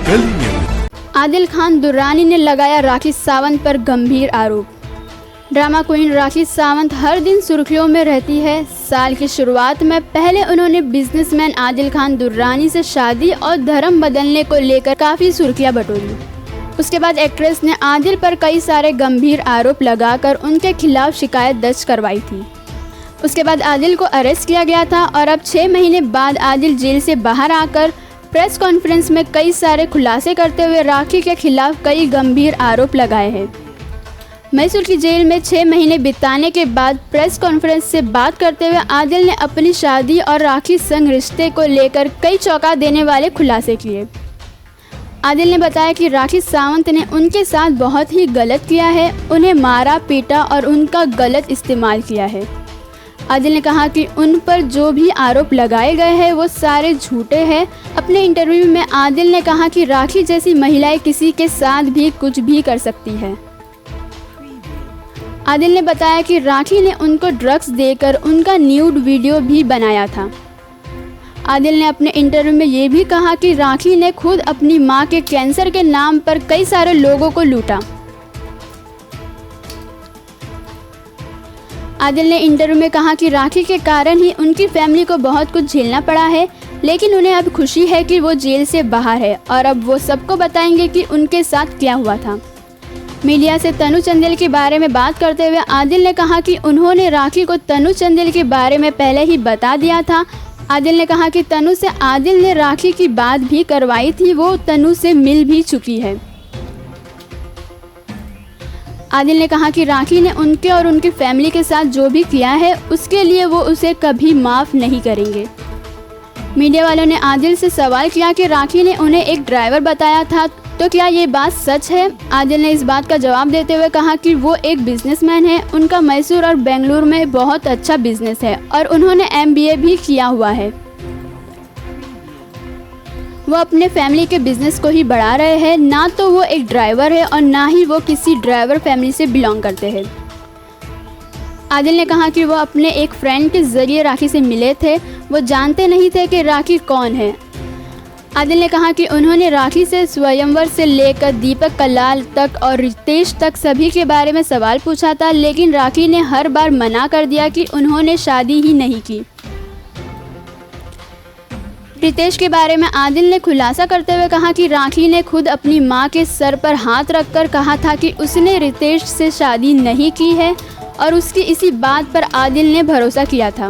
Daily news. Adil Khan Durrani ने लगाया राखी सावंत पर गंभीर आरोप। ड्रामा क्वीन राखी सावंत हर दिन सुर्खियों में रहती है। साल की शुरुआत में पहले उन्होंने बिजनेसमैन आदिल खान दुर्रानी से शादी और धर्म बदलने को लेकर काफ़ी सुर्खियां बटोरी। उसके बाद एक्ट्रेस ने आदिल पर कई सारे गंभीर आरोप लगाकर उनके खिलाफ शिकायत दर्ज करवाई थी। उसके बाद आदिल को अरेस्ट किया गया था और अब 6 महीने बाद आदिल जेल से बाहर आकर प्रेस कॉन्फ्रेंस में कई सारे खुलासे करते हुए राखी के खिलाफ कई गंभीर आरोप लगाए हैं। मैसूर की जेल में 6 महीने बिताने के बाद प्रेस कॉन्फ्रेंस से बात करते हुए आदिल ने अपनी शादी और राखी संग रिश्ते को लेकर कई चौंका देने वाले खुलासे किए। आदिल ने बताया कि राखी सावंत ने उनके साथ बहुत ही गलत किया है, उन्हें मारा पीटा और उनका गलत इस्तेमाल किया है। आदिल ने कहा कि उन पर जो भी आरोप लगाए गए हैं वो सारे झूठे हैं। अपने इंटरव्यू में आदिल ने कहा कि राखी जैसी महिलाएं किसी के साथ भी कुछ भी कर सकती है। आदिल ने बताया कि राखी ने उनको ड्रग्स देकर उनका न्यूड वीडियो भी बनाया था। आदिल ने अपने इंटरव्यू में ये भी कहा कि राखी ने खुद अपनी मां के कैंसर के नाम पर कई सारे लोगों को लूटा। आदिल ने इंटरव्यू में कहा कि राखी के कारण ही उनकी फैमिली को बहुत कुछ झेलना पड़ा है, लेकिन उन्हें अब खुशी है कि वो जेल से बाहर है और अब वो सबको बताएंगे कि उनके साथ क्या हुआ था। मीडिया से तनु चंदेल के बारे में बात करते हुए आदिल ने कहा कि उन्होंने राखी को तनु चंदेल के बारे में पहले ही बता दिया था। आदिल ने कहा कि तनु से आदिल ने राखी की बात भी करवाई थी, वो तनु से मिल भी चुकी है। आदिल ने कहा कि राखी ने उनके और उनकी फैमिली के साथ जो भी किया है उसके लिए वो उसे कभी माफ़ नहीं करेंगे। मीडिया वालों ने आदिल से सवाल किया कि राखी ने उन्हें एक ड्राइवर बताया था, तो क्या ये बात सच है? आदिल ने इस बात का जवाब देते हुए कहा कि वो एक बिजनेसमैन है, उनका मैसूर और बेंगलुरु में बहुत अच्छा बिजनेस है और उन्होंने MBA भी किया हुआ है। वो अपने फैमिली के बिजनेस को ही बढ़ा रहे हैं, ना तो वो एक ड्राइवर है और ना ही वो किसी ड्राइवर फैमिली से बिलोंग करते हैं। आदिल ने कहा कि वो अपने एक फ्रेंड के ज़रिए राखी से मिले थे, वो जानते नहीं थे कि राखी कौन है। आदिल ने कहा कि उन्होंने राखी से स्वयंवर से लेकर दीपक कलाल तक और रितेश तक सभी के बारे में सवाल पूछा था, लेकिन राखी ने हर बार मना कर दिया कि उन्होंने शादी ही नहीं की। रितेश के बारे में आदिल ने खुलासा करते हुए कहा कि राखी ने खुद अपनी मां के सर पर हाथ रखकर कहा था कि उसने रितेश से शादी नहीं की है और उसकी इसी बात पर आदिल ने भरोसा किया था।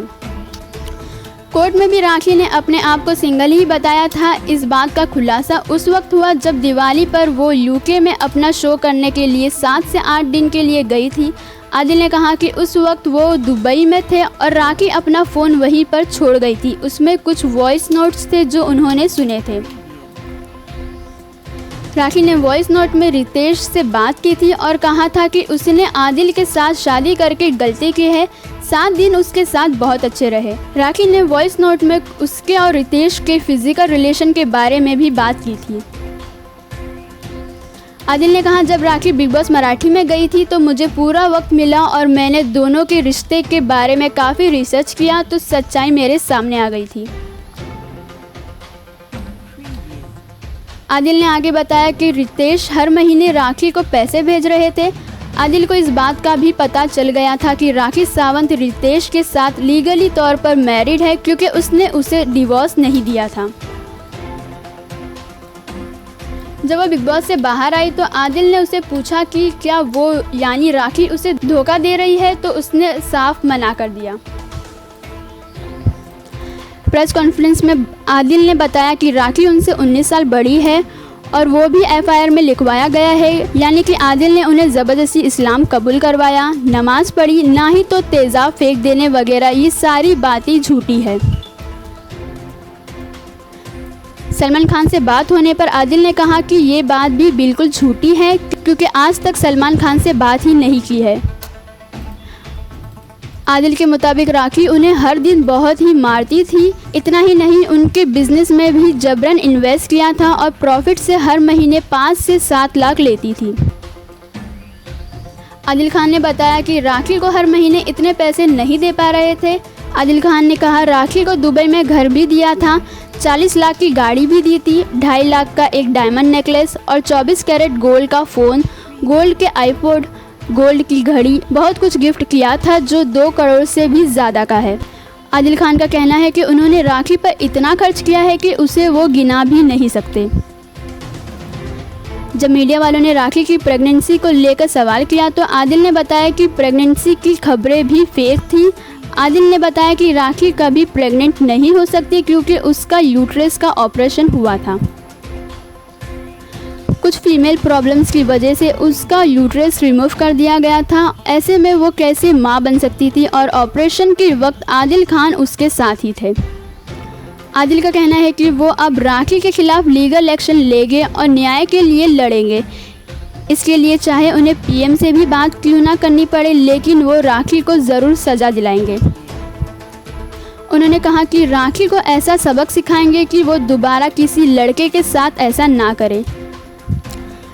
कोर्ट में भी राखी ने अपने आप को सिंगल ही बताया था। इस बात का खुलासा उस वक्त हुआ जब दिवाली पर वो UK में अपना शो करने के लिए 7 से 8 दिन के लिए गई थी। आदिल ने कहा कि उस वक्त वो दुबई में थे और राखी अपना फ़ोन वहीं पर छोड़ गई थी। उसमें कुछ वॉइस नोट्स थे जो उन्होंने सुने थे। राखी ने वॉइस नोट में रितेश से बात की थी और कहा था कि उसने आदिल के साथ शादी करके गलती की है। 7 दिन उसके साथ बहुत अच्छे रहे। राखी ने वॉइस नोट में उसके और रितेश के फिजिकल रिलेशन के बारे में भी बात की थी। आदिल ने कहा, जब राखी बिग बॉस मराठी में गई थी तो मुझे पूरा वक्त मिला और मैंने दोनों के रिश्ते के बारे में काफ़ी रिसर्च किया तो सच्चाई मेरे सामने आ गई थी। आदिल ने आगे बताया कि रितेश हर महीने राखी को पैसे भेज रहे थे। आदिल को इस बात का भी पता चल गया था कि राखी सावंत रितेश के साथ लीगली तौर पर मैरिड है, क्योंकि उसने उसे डिवोर्स नहीं दिया था। जब वो बिग बॉस से बाहर आई तो आदिल ने उसे पूछा कि क्या वो यानी राखी उसे धोखा दे रही है, तो उसने साफ मना कर दिया। प्रेस कॉन्फ्रेंस में आदिल ने बताया कि राखी उनसे 19 साल बड़ी है और वो भी FIR में लिखवाया गया है, यानी कि आदिल ने उन्हें ज़बरदस्ती इस्लाम कबूल करवाया, नमाज पढ़ी, ना ही तो तेज़ाब फेंक देने वगैरह, ये सारी बातें झूठी है। सलमान खान से बात होने पर आदिल ने कहा कि ये बात भी बिल्कुल झूठी है, क्योंकि आज तक सलमान खान से बात ही नहीं की है। आदिल के मुताबिक राखी उन्हें हर दिन बहुत ही मारती थी। इतना ही नहीं, उनके बिजनेस में भी जबरन इन्वेस्ट किया था और प्रॉफिट से हर महीने 5 से 7 लाख लेती थी। आदिल खान ने बताया कि राखी को हर महीने इतने पैसे नहीं दे पा रहे थे। आदिल खान ने कहा, राखी को दुबई में घर भी दिया था 40 लाख की गाड़ी भी दी थी, 2.5 लाख का एक डायमंड नेकलेस और 24 कैरेट गोल्ड का फ़ोन, गोल्ड के आईपॉड, गोल्ड की घड़ी, बहुत कुछ गिफ्ट किया था जो 2 करोड़ से भी ज़्यादा का है। आदिल खान का कहना है कि उन्होंने राखी पर इतना खर्च किया है कि उसे वो गिना भी नहीं सकते। जब मीडिया वालों ने राखी की प्रेगनेंसी को लेकर सवाल किया तो आदिल ने बताया कि प्रेगनेंसी की खबरें भी फेक थी। आदिल ने बताया कि राखी कभी प्रेग्नेंट नहीं हो सकती क्योंकि उसका यूट्रस का ऑपरेशन हुआ था। कुछ फीमेल प्रॉब्लम्स की वजह से उसका यूट्रस रिमूव कर दिया गया था। ऐसे में वो कैसे मां बन सकती थी और ऑपरेशन के वक्त आदिल खान उसके साथ ही थे। आदिल का कहना है कि वो अब राखी के खिलाफ लीगल एक्शन लेंगे और न्याय के लिए लड़ेंगे। इसके लिए चाहे उन्हें पीएम से भी बात क्यों ना करनी पड़े, लेकिन वो राखी को ज़रूर सज़ा दिलाएंगे। उन्होंने कहा कि राखी को ऐसा सबक सिखाएंगे कि वो दोबारा किसी लड़के के साथ ऐसा ना करे।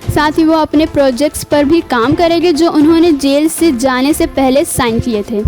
साथ ही वो अपने प्रोजेक्ट्स पर भी काम करेंगे जो उन्होंने जेल से जाने से पहले साइन किए थे।